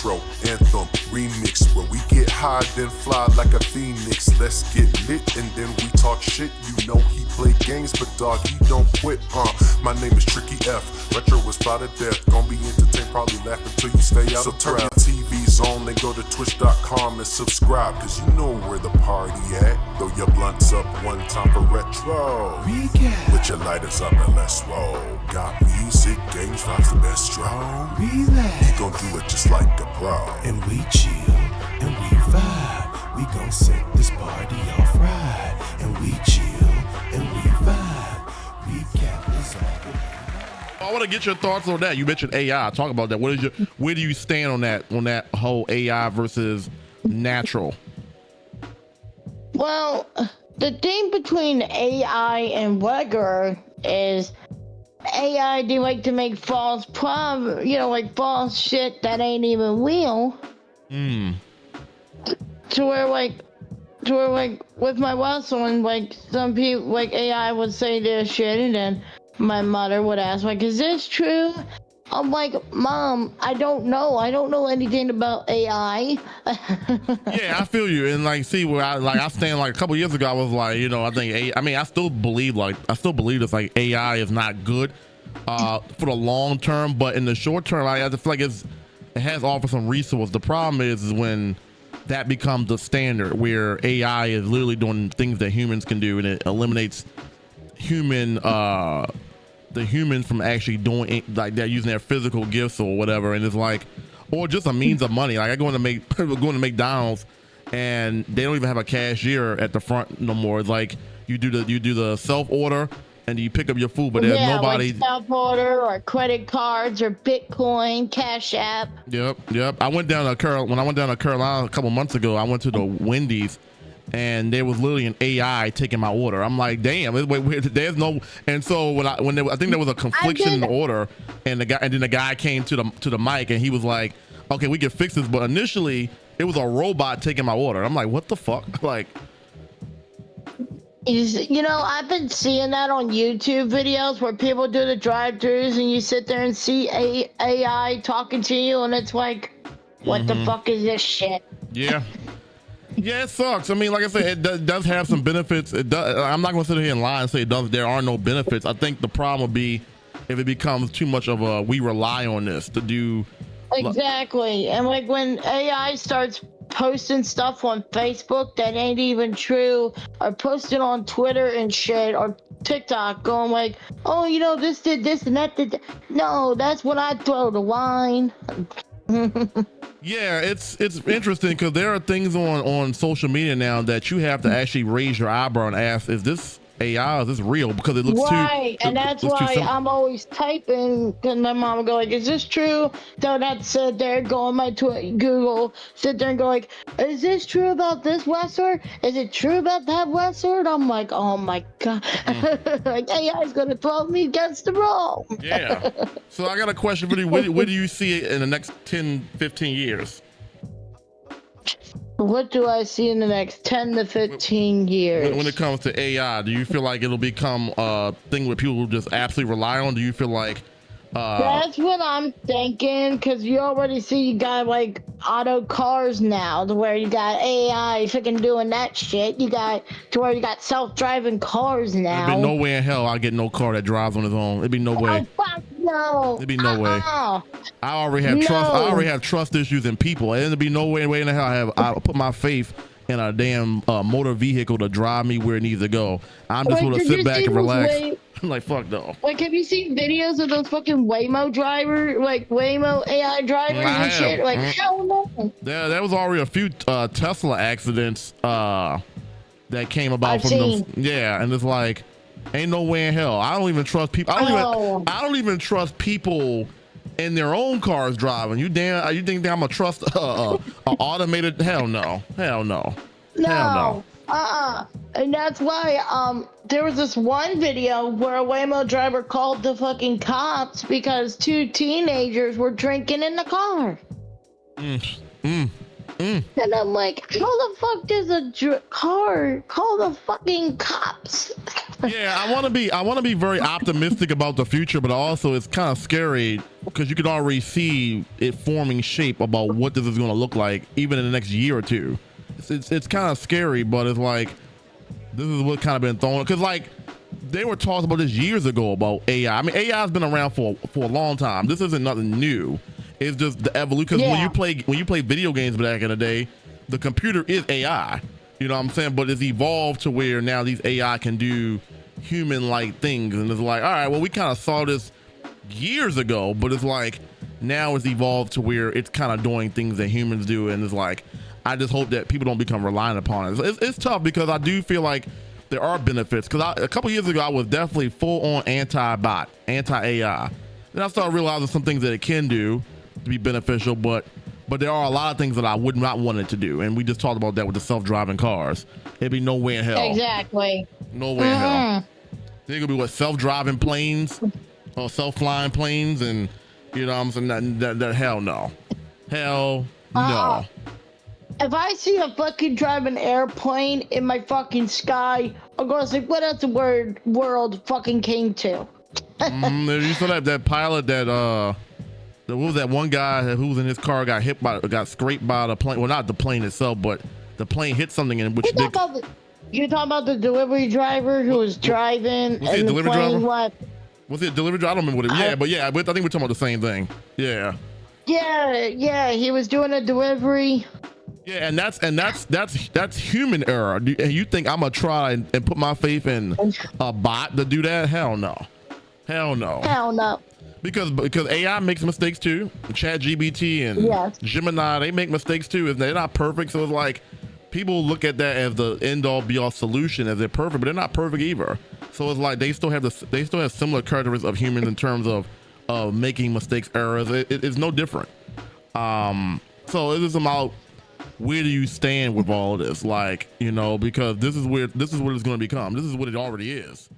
retro anthem remix, where we get high then fly like a phoenix. Let's get lit and then we talk shit. You know he play games, but dog, he don't quit. My name is Tricky F. Retro is fly to death. Gonna be entertained, probably laugh until you stay out of breath. So turn your TVs on and go to twitch.com and subscribe, cause you know where the party at. Throw your blunts up one time for retro. Recap. Put your lighters up and let's roll. Got music, games, vibes, the best stroll. Relax. We gon' do it just like a pro. And we chill, and we vibe. We gon' set this party off right. And we chill, and we vibe. Recap is all. I want to get your thoughts on that. You mentioned AI. Talk about that. Where do you stand on that whole AI versus natural? Well, the thing between AI and regular is AI, they like to make false like false shit that ain't even real. To where with my wrestling, like some people, like AI would say this shit, and then my mother would ask, like, is this true? I'm like, Mom, I don't know. I don't know anything about AI. Yeah, I feel you. And like, see where I stand. Like a couple years ago, I was like, I still believe this. Like AI is not good for the long term, but in the short term, I feel like it has offered some resource. The problem is when that becomes the standard, where AI is literally doing things that humans can do, and it eliminates the humans from actually doing it, like they're using their physical gifts or whatever, and it's like, or just a means of money. Like I go to McDonald's and they don't even have a cashier at the front no more. It's like you do the self order and you pick up your food, but there's nobody. Like self order or credit cards or Bitcoin, Cash App. Yep. I went down to Carolina a couple months ago. I went to the Wendy's, and there was literally an AI taking my order. I'm like, damn, there's no. And so I think there was a confliction in the order, and then the guy came to the mic, and he was like, okay, we can fix this, but initially it was a robot taking my order. I'm like, what the fuck? Like, I've been seeing that on YouTube videos where people do the drive-thrus, and you sit there and see AI talking to you, and it's like, what the fuck is this shit? Yeah. Yeah, it sucks. I mean, like I said, it does have some benefits. It does. I'm not going to sit here and lie and say there are no benefits. I think the problem would be if it becomes too much of a we rely on this to do. Exactly. And like when AI starts posting stuff on Facebook that ain't even true, or posting on Twitter and shit, or TikTok going like, oh, this did this and that did that. No, that's when I throw the line. Yeah, it's interesting because there are things on social media now that you have to actually raise your eyebrow and ask, is this AI, is this real? Because it looks right, and that's why I'm always typing, because my mom will go like, is this true? Don't have to sit there, go on my Google, sit there and go like, is this true about this wrestler? Is it true about that wrestler? And I'm like, oh my God. Like AI's gonna throw me against the wall. Yeah. So I got a question for you. Where do you see it in the next 10, 15 years? What do I see in the next 10 to 15 years? When it comes to AI, do you feel like it'll become a thing where people just absolutely rely on? Do you feel like that's what I'm thinking, because you already see you got like auto cars now, to where you got AI freaking doing that shit. You got to where you got self-driving cars now. There'd be no way in hell I'll get no car that drives on its own. It'd be no way. Oh fuck no. There'd be no way. I already have trust. I already have trust issues in people, and there'd be no way in hell I put my faith in a damn motor vehicle to drive me where it needs to go. I'm just gonna sit back and relax. I'm like, fuck no. Like, have you seen videos of those fucking Waymo AI drivers and shit? Like, hell no. There was already a few Tesla accidents that came about them. Yeah, and it's like, ain't no way in hell. I don't even trust people. I don't even trust people in their own cars driving. You think I'm gonna trust an automated? Hell no. Hell no. Hell no. And that's why there was this one video where a Waymo driver called the fucking cops because two teenagers were drinking in the car. And I'm like, how the fuck does a car call the fucking cops? Yeah, I want to be very optimistic about the future, but also it's kind of scary because you can already see it forming shape about what this is going to look like even in the next year or two. It's kind of scary, but it's like this is what kind of been thrown, because like they were talking about this years ago about AI. I mean, AI has been around for a long time. This isn't nothing new. It's just the evolution. Because when you play video games back in the day, the computer is AI. You know what I'm saying? But it's evolved to where now these AI can do human-like things, and it's like, all right, well, we kind of saw this years ago, but it's like now it's evolved to where it's kind of doing things that humans do, and it's like, I just hope that people don't become reliant upon it. It's tough because I do feel like there are benefits. Because a couple years ago, I was definitely full-on anti-bot, anti-AI. Then I started realizing some things that it can do to be beneficial, but there are a lot of things that I would not want it to do, and we just talked about that with the self-driving cars. It'd be no way in hell. Exactly. No way in hell. There could be what, self-driving planes or self-flying planes, and you know what I'm saying? That hell no. Hell no. If I see a fucking driving airplane in my fucking sky, I'm gonna say, what else the world fucking came to? You saw that pilot that what was that one guy who was in his car got scraped by the plane? Well, not the plane itself, but the plane hit something in which you're talking about the delivery driver who was driving and the plane left. Was it a delivery driver? I don't remember what it. Yeah, but I think we're talking about the same thing. Yeah. Yeah, he was doing a delivery. Yeah, and that's human error. And you think I'm gonna try and put my faith in a bot to do that? Hell no. Hell no. Hell no. Because AI makes mistakes too. ChatGPT and Gemini, they make mistakes too. They're not perfect, so it's like people look at that as the end all be all solution, as they're perfect, but they're not perfect either. So it's like they still have similar characteristics of humans in terms of making mistakes, errors. It's no different. So it is about where do you stand with all of this, like, you know, because this is what it's going to become. This is what it already is.